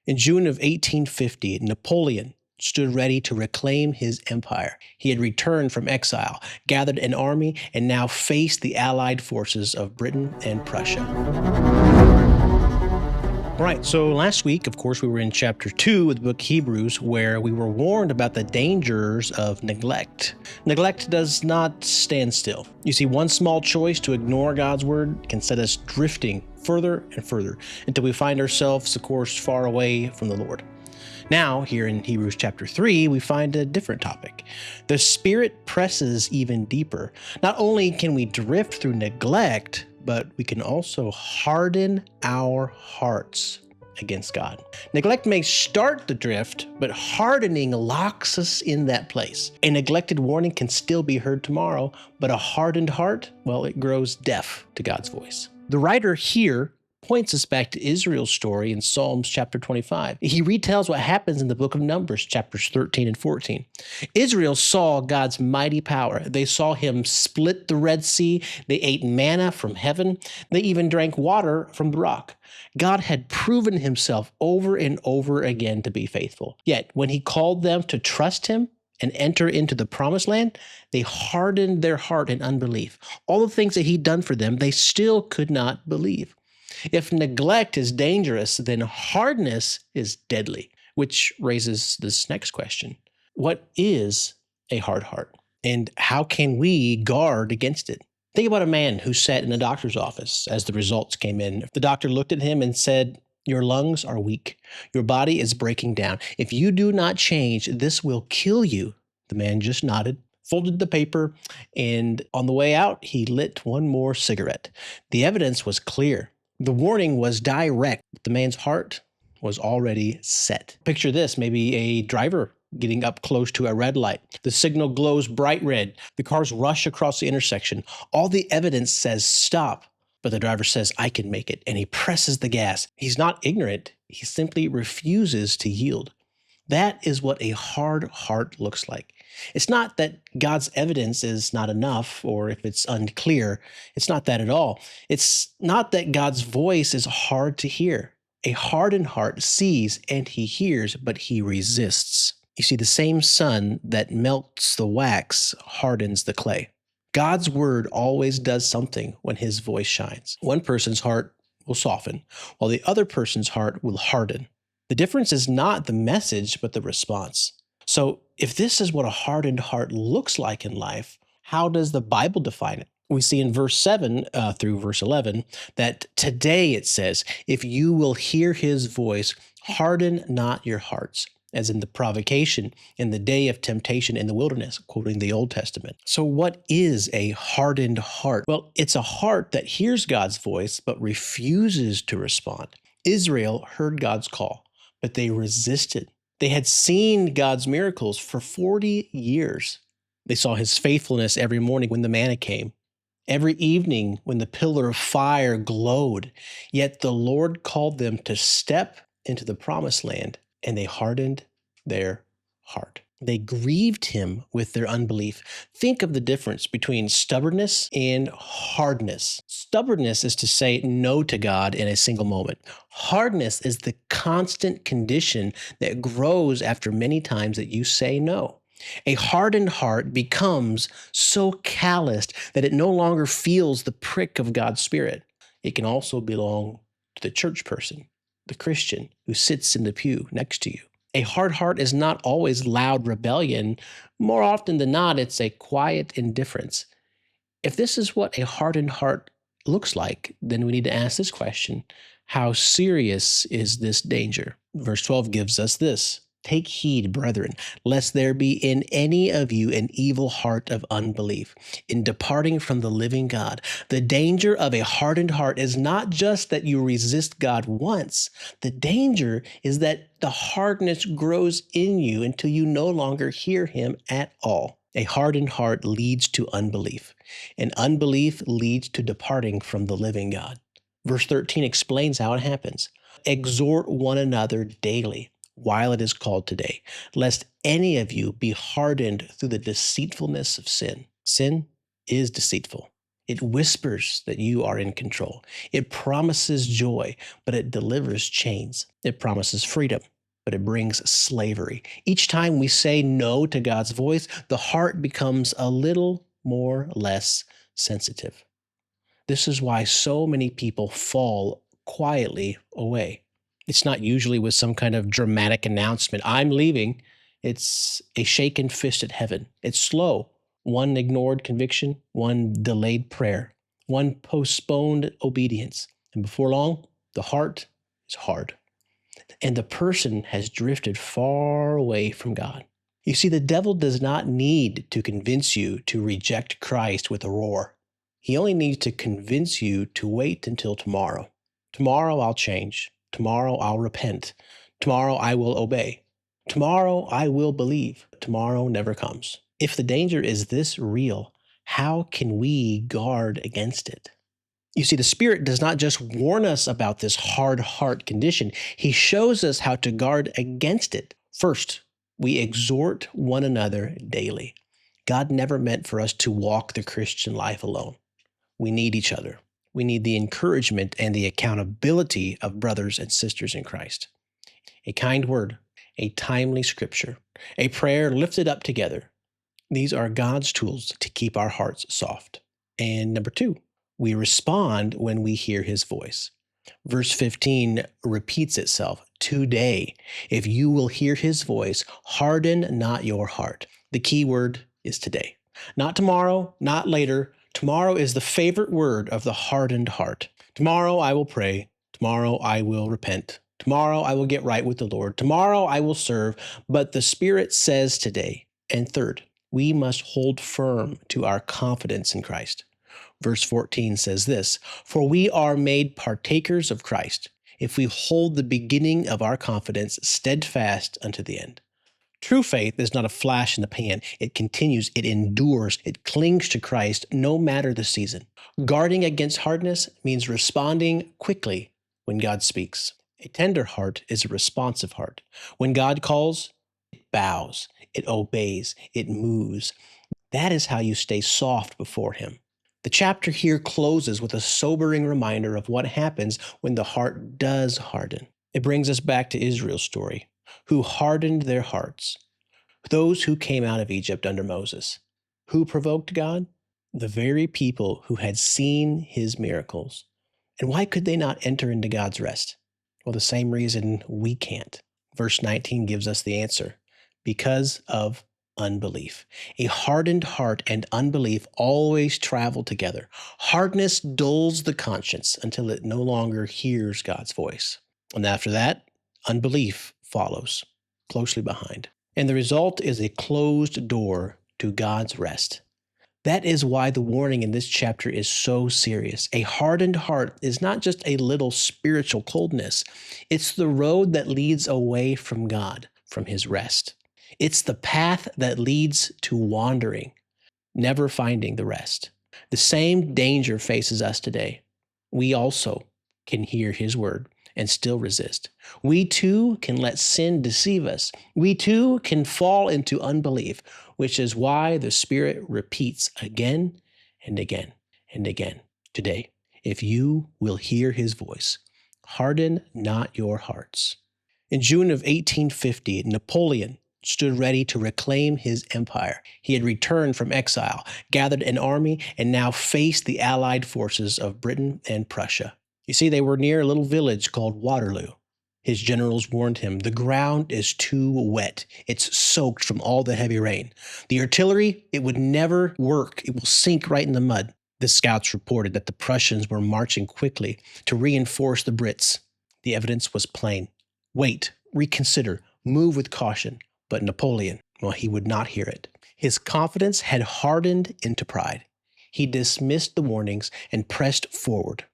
In June of 1850, Napoleon stood ready to reclaim his empire. He had returned from exile, gathered an army, and now faced the allied forces of Britain and Prussia. All right, so last week, of course, we were in chapter 2 of the book Hebrews, where we were warned about the dangers of neglect. Neglect does not stand still. You see, one small choice to ignore God's word can set us drifting further and further until we find ourselves, of course, far away from the Lord. Now, here in Hebrews chapter 3, we find a different topic. The Spirit presses even deeper. Not only can we drift through neglect, but we can also harden our hearts against God. Neglect may start the drift, but hardening locks us in that place. A neglected warning can still be heard tomorrow, but a hardened heart, well, it grows deaf to God's voice. The writer here points us back to Israel's story in Psalms chapter 25. He retells what happens in the book of Numbers, chapters 13 and 14. Israel saw God's mighty power. They saw him split the Red Sea. They ate manna from heaven. They even drank water from the rock. God had proven himself over and over again to be faithful. Yet, when he called them to trust him and enter into the promised land, they hardened their heart in unbelief. All the things that he'd done for them, they still could not believe. If neglect is dangerous, then hardness is deadly, which raises this next question. What is a hard heart? And how can we guard against it? Think about a man who sat in a doctor's office as the results came in. The doctor looked at him and said, "Your lungs are weak. Your body is breaking down. If you do not change, this will kill you." The man just nodded, folded the paper, and on the way out, he lit one more cigarette. The evidence was clear. The warning was direct. The man's heart was already set. Picture this, maybe a driver getting up close to a red light. The signal glows bright red. The cars rush across the intersection. All the evidence says stop, but the driver says, "I can make it," and he presses the gas. He's not ignorant. He simply refuses to yield. That is what a hard heart looks like. It's not that God's evidence is not enough, or if it's unclear. It's not that at all. It's not that God's voice is hard to hear. A hardened heart sees and he hears, but he resists. You see, the same sun that melts the wax hardens the clay. God's word always does something when his voice shines. One person's heart will soften, while the other person's heart will harden. The difference is not the message, but the response. So if this is what a hardened heart looks like in life, how does the Bible define it? We see in verse 7 through verse 11 that today it says, "If you will hear his voice, harden not your hearts," as in the provocation in the day of temptation in the wilderness, quoting the Old Testament. So what is a hardened heart? Well, it's a heart that hears God's voice but refuses to respond. Israel heard God's call, but they resisted. They had seen God's miracles for 40 years. They saw his faithfulness every morning when the manna came, every evening when the pillar of fire glowed. Yet the Lord called them to step into the promised land, and they hardened their heart. They grieved him with their unbelief. Think of the difference between stubbornness and hardness. Stubbornness is to say no to God in a single moment. Hardness is the constant condition that grows after many times that you say no. A hardened heart becomes so calloused that it no longer feels the prick of God's Spirit. It can also belong to the church person, the Christian who sits in the pew next to you. A hard heart is not always loud rebellion. More often than not, it's a quiet indifference. If this is what a hardened heart looks like, then we need to ask this question: how serious is this danger? Verse 12 gives us this: "Take heed, brethren, lest there be in any of you an evil heart of unbelief, in departing from the living God." The danger of a hardened heart is not just that you resist God once. The danger is that the hardness grows in you until you no longer hear him at all. A hardened heart leads to unbelief, and unbelief leads to departing from the living God. Verse 13 explains how it happens. "Exhort one another daily, while it is called today, lest any of you be hardened through the deceitfulness of sin." Sin is deceitful. It whispers that you are in control. It promises joy, but it delivers chains. It promises freedom, but it brings slavery. Each time we say no to God's voice, the heart becomes a little more less sensitive. This is why so many people fall quietly away. It's not usually with some kind of dramatic announcement, I'm leaving. It's a shaken fist at heaven. It's slow. One ignored conviction, one delayed prayer, one postponed obedience. And before long, the heart is hard. And the person has drifted far away from God. You see, the devil does not need to convince you to reject Christ with a roar. He only needs to convince you to wait until tomorrow. Tomorrow I'll change. Tomorrow I'll repent. Tomorrow I will obey. Tomorrow I will believe. Tomorrow never comes. If the danger is this real, how can we guard against it? You see, the Spirit does not just warn us about this hard heart condition. He shows us how to guard against it. First, we exhort one another daily. God never meant for us to walk the Christian life alone. We need each other. We need the encouragement and the accountability of brothers and sisters in Christ. A kind word, a timely scripture, a prayer lifted up together. These are God's tools to keep our hearts soft. And number two, we respond when we hear his voice. Verse 15 repeats itself. Today, if you will hear his voice, harden not your heart. The key word is today. Not tomorrow, not later. Tomorrow is the favorite word of the hardened heart. Tomorrow I will pray. Tomorrow I will repent. Tomorrow I will get right with the Lord. Tomorrow I will serve. But the Spirit says today. And third, we must hold firm to our confidence in Christ. Verse 14 says this, for we are made partakers of Christ if we hold the beginning of our confidence steadfast unto the end. True faith is not a flash in the pan. It continues, it endures, it clings to Christ no matter the season. Guarding against hardness means responding quickly when God speaks. A tender heart is a responsive heart. When God calls, it bows, it obeys, it moves. That is how you stay soft before him. The chapter here closes with a sobering reminder of what happens when the heart does harden. It brings us back to Israel's story, who hardened their hearts. Those who came out of Egypt under Moses. Who provoked God? The very people who had seen his miracles. And why could they not enter into God's rest? Well, the same reason we can't. Verse 19 gives us the answer. Because of unbelief. A hardened heart and unbelief always travel together. Hardness dulls the conscience until it no longer hears God's voice. And after that, unbelief follows closely behind. And the result is a closed door to God's rest. That is why the warning in this chapter is so serious. A hardened heart is not just a little spiritual coldness. It's the road that leads away from God, from his rest. It's the path that leads to wandering, never finding the rest. The same danger faces us today. We also can hear his word and still resist. We too can let sin deceive us. We too can fall into unbelief, which is why the Spirit repeats again and again and again. Today, if you will hear his voice, harden not your hearts. In June of 1850, Napoleon stood ready to reclaim his empire. He had returned from exile, gathered an army, and now faced the allied forces of Britain and Prussia. You see, they were near a little village called Waterloo. His generals warned him, the ground is too wet. It's soaked from all the heavy rain. The artillery, it would never work. It will sink right in the mud. The scouts reported that the Prussians were marching quickly to reinforce the Brits. The evidence was plain. Wait, reconsider, move with caution. But Napoleon, well, he would not hear it. His confidence had hardened into pride. He dismissed the warnings and pressed forward.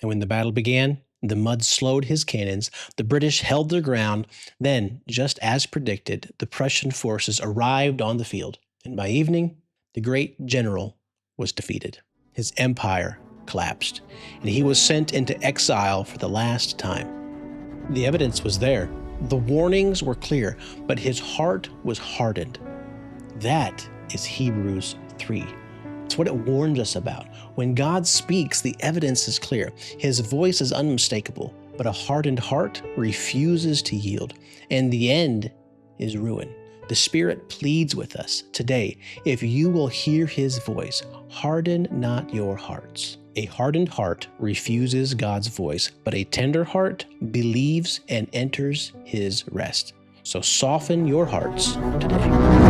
And when the battle began, the mud slowed his cannons. The British held their ground. Then, just as predicted, the Prussian forces arrived on the field. And by evening, the great general was defeated. His empire collapsed, and he was sent into exile for the last time. The evidence was there. The warnings were clear, but his heart was hardened. That is Hebrews 3. It's what it warns us about. When God speaks, the evidence is clear. His voice is unmistakable, but a hardened heart refuses to yield, and the end is ruin. The Spirit pleads with us today, if you will hear his voice, harden not your hearts. A hardened heart refuses God's voice, but a tender heart believes and enters his rest. So soften your hearts today.